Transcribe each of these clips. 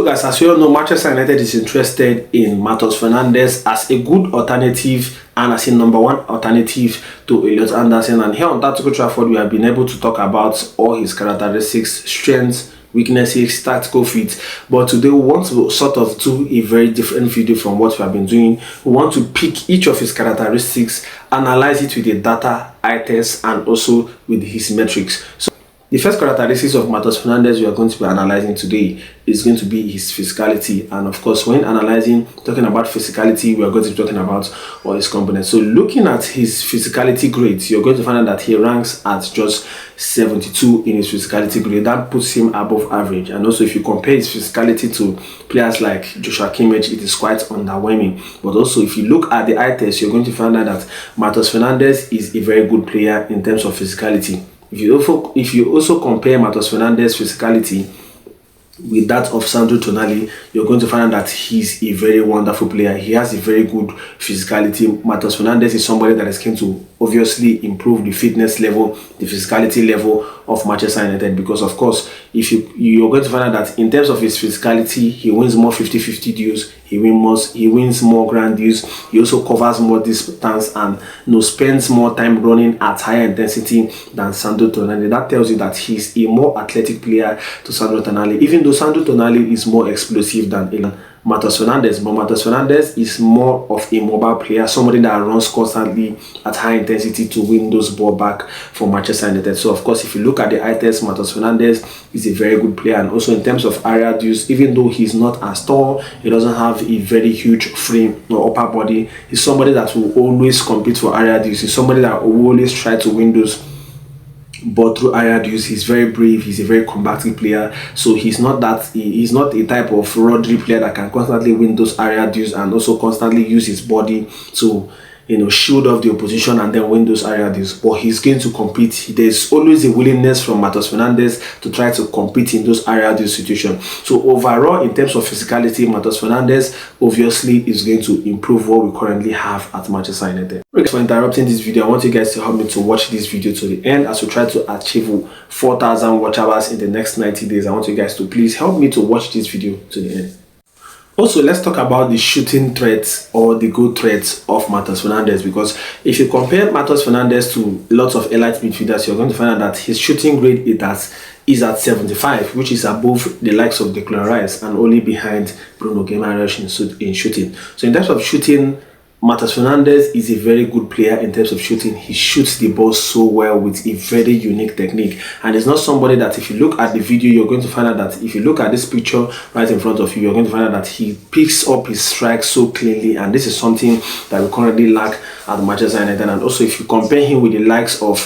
So guys, as you all know, Manchester United is interested in Matheus Fernandes as a good alternative and as a #1 alternative to Elliot Anderson. And here on Old Trafford, we have been able to talk about all his characteristics, strengths, weaknesses, tactical fit. But today we want to sort of do a very different video from what we have been doing. We want to pick each of his characteristics, analyze it with the data, eye test, and also with his metrics. So the first characteristics of Matheus Fernandes we are going to be analyzing today is going to be his physicality. And of course, when talking about physicality, we are going to be talking about all his components. So looking at his physicality grades, you're going to find out that he ranks at just 72 in his physicality grade. That puts him above average. And also, if you compare his physicality to players like Joshua Kimmich, it is quite underwhelming. But also, if you look at the eye test, you're going to find out that Matheus Fernandes is a very good player in terms of physicality. If you also compare Matheus Fernandes' physicality with that of Sandro Tonali, you're going to find out that he's a very wonderful player. He has a very good physicality. Matheus Fernandes is somebody that is keen to obviously improve the fitness level, the physicality level of Manchester United, because of course, if you're going to find out that in terms of his physicality, he wins more 50-50 duels, he wins more grand duels, he also covers more distance and spends more time running at higher intensity than Sandro Tonali. That tells you that he's a more athletic player to Sandro Tonali, even though Sandro Tonali is more explosive than Matheus Fernandes. But Matheus Fernandes is more of a mobile player, somebody that runs constantly at high intensity to win those ball back for Manchester United. So of course, if you look at the eye test, Matheus Fernandes is a very good player. And also in terms of area duels, even though he's not as tall, he doesn't have a very huge frame or upper body, he's somebody that will always compete for area duels. He's somebody that will always try to win those. But through area duels, he's very brave, he's a very combative player. So he's not a type of Rodri player that can constantly win those area duels and also constantly use his body to shield off the opposition and then win those area duels. But he's going to compete. There's always a willingness from Matheus Fernandes to try to compete in those area duel situations. So overall, in terms of physicality, Matheus Fernandes obviously is going to improve what we currently have at Manchester United. Thanks for interrupting this video. I want you guys to help me to watch this video to the end as we try to achieve 4,000 watch hours in the next 90 days. I want you guys to please help me to watch this video to the end. Also, let's talk about the shooting threats or the goal threats of Matheus Fernandes, because if you compare Matheus Fernandes to lots of elite midfielders, you're going to find out that his shooting grade is at 75, which is above the likes of Declan Rice and only behind Bruno Guimaraes in shooting. So in terms of shooting, Matheus Fernandes is a very good player in terms of shooting. He shoots the ball so well with a very unique technique, and it's not somebody that if you look at the video, you're going to find out that if you look at this picture right in front of you, you're going to find out that he picks up his strikes so cleanly, and this is something that we currently lack at Manchester United. And also, if you compare him with the likes of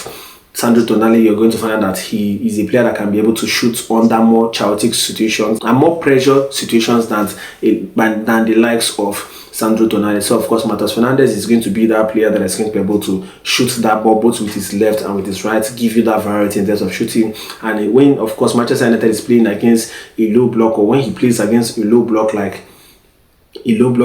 Sandro Tonali, you're going to find out that he is a player that can be able to shoot under more chaotic situations and more pressure situations than the likes of Sandro Tonali. So of course, Matheus Fernandes is going to be that player that is going to be able to shoot that ball both with his left and with his right, give you that variety in terms of shooting. And when of course Manchester United is playing against a low block, or when he plays against a low block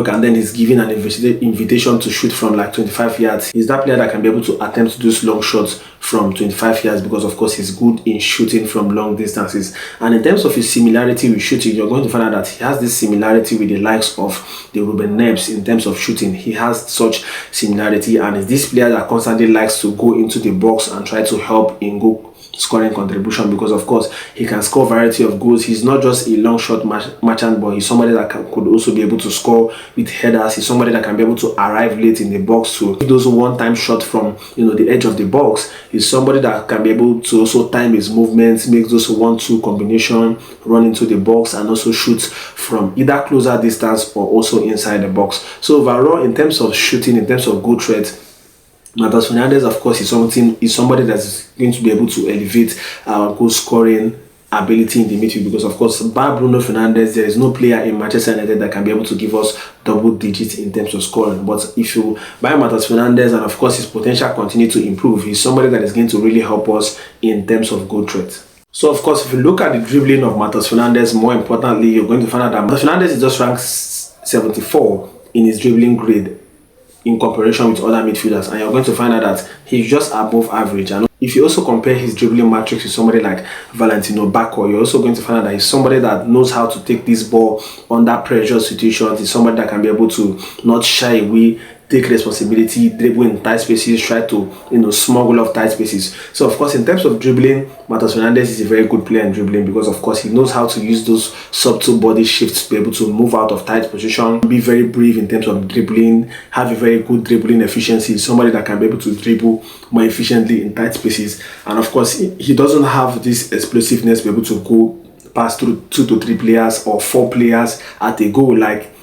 and then he's given an invitation to shoot from like 25 yards, he's that player that can be able to attempt those long shots from 25 yards, because of course he's good in shooting from long distances. And in terms of his similarity with shooting, you're going to find out that he has this similarity with the likes of the Ruben Neves in terms of shooting. He has such similarity, and is this player that constantly likes to go into the box and try to help in goal scoring contribution, because of course he can score variety of goals. He's not just a long shot merchant, but he's somebody that could also be able to score with headers. He's somebody that can be able to arrive late in the box to those one-time shot from the edge of the box. He's somebody that can be able to also time his movements, make those 1-2 combination, run into the box, and also shoot from either closer distance or also inside the box. So overall, in terms of shooting, in terms of goal threat, Matheus Fernandes, of course, is somebody that's going to be able to elevate our goal scoring ability in the midfield, because of course, by Bruno Fernandes, there is no player in Manchester United that can be able to give us double digits in terms of scoring. But if you buy Matheus Fernandes, and of course his potential continue to improve, he's somebody that is going to really help us in terms of goal threat. So of course, if you look at the dribbling of Matheus Fernandes, more importantly, you're going to find out that Matheus Fernandes is just ranked 74 in his dribbling grade in comparison with other midfielders, and you're going to find out that he's just above average. And if you also compare his dribbling matrix with somebody like Valentino Bacco, you're also going to find out that he's somebody that knows how to take this ball under pressure situations. He's somebody that can be able to not shy away, take responsibility, dribble in tight spaces, try to smuggle off tight spaces. So of course, in terms of dribbling, Matheus Fernandes is a very good player in dribbling, because of course he knows how to use those subtle body shifts to be able to move out of tight position, be very brave in terms of dribbling, have a very good dribbling efficiency, somebody that can be able to dribble more efficiently in tight spaces. And of course, he doesn't have this explosiveness to be able to go pass through 2 to 3 players or 4 players at a goal like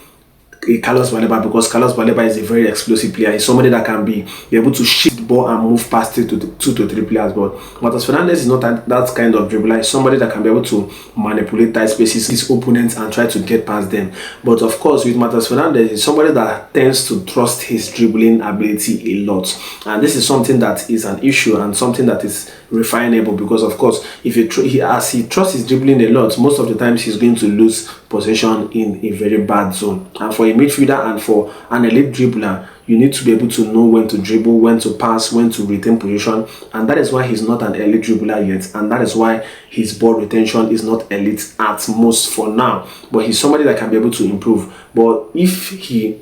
Carlos Baleba, because Carlos Baleba is a very explosive player. He's somebody that can be able to shift the ball and move past it to 2 to 3 players. But Matheus Fernandes is not that kind of dribbler. He's somebody that can be able to manipulate tight spaces, his opponents, and try to get past them. But of course, with Matheus Fernandes, he's somebody that tends to trust his dribbling ability a lot, and this is something that is an issue and something that is refinable, because of course, if as he trusts his dribbling a lot, most of the times he's going to lose possession in a very bad zone. And for a midfielder and for an elite dribbler, you need to be able to know when to dribble, when to pass, when to retain position, and that is why he's not an elite dribbler yet, and that is why his ball retention is not elite at most for now. But he's somebody that can be able to improve. But if he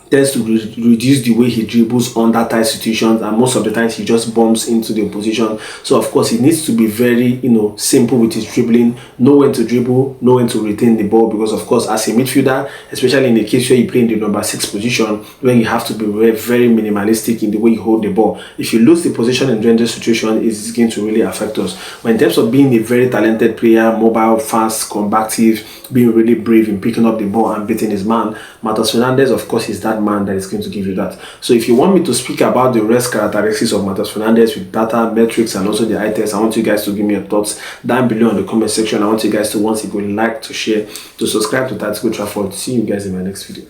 tends to reduce the way he dribbles under tight situations, and most of the times he just bumps into the opposition. So of course, he needs to be very simple with his dribbling, know when to dribble, know when to retain the ball, because of course, as a midfielder, especially in the case where you play in the number 6 position, when you have to be very, very minimalistic in the way you hold the ball, if you lose the position in dangerous situation, it's going to really affect us. But in terms of being a very talented player, mobile, fast, combative, being really brave in picking up the ball and beating his man, Matheus Fernandes, of course, is that man that is going to give you that. So if you want me to speak about the rest characteristics of Matheus Fernandes with data, metrics, and also the eye test, I want you guys to give me your thoughts down below in the comment section. I want you guys to, once again, like, to share, to subscribe to Old Trafford. See you guys in my next video.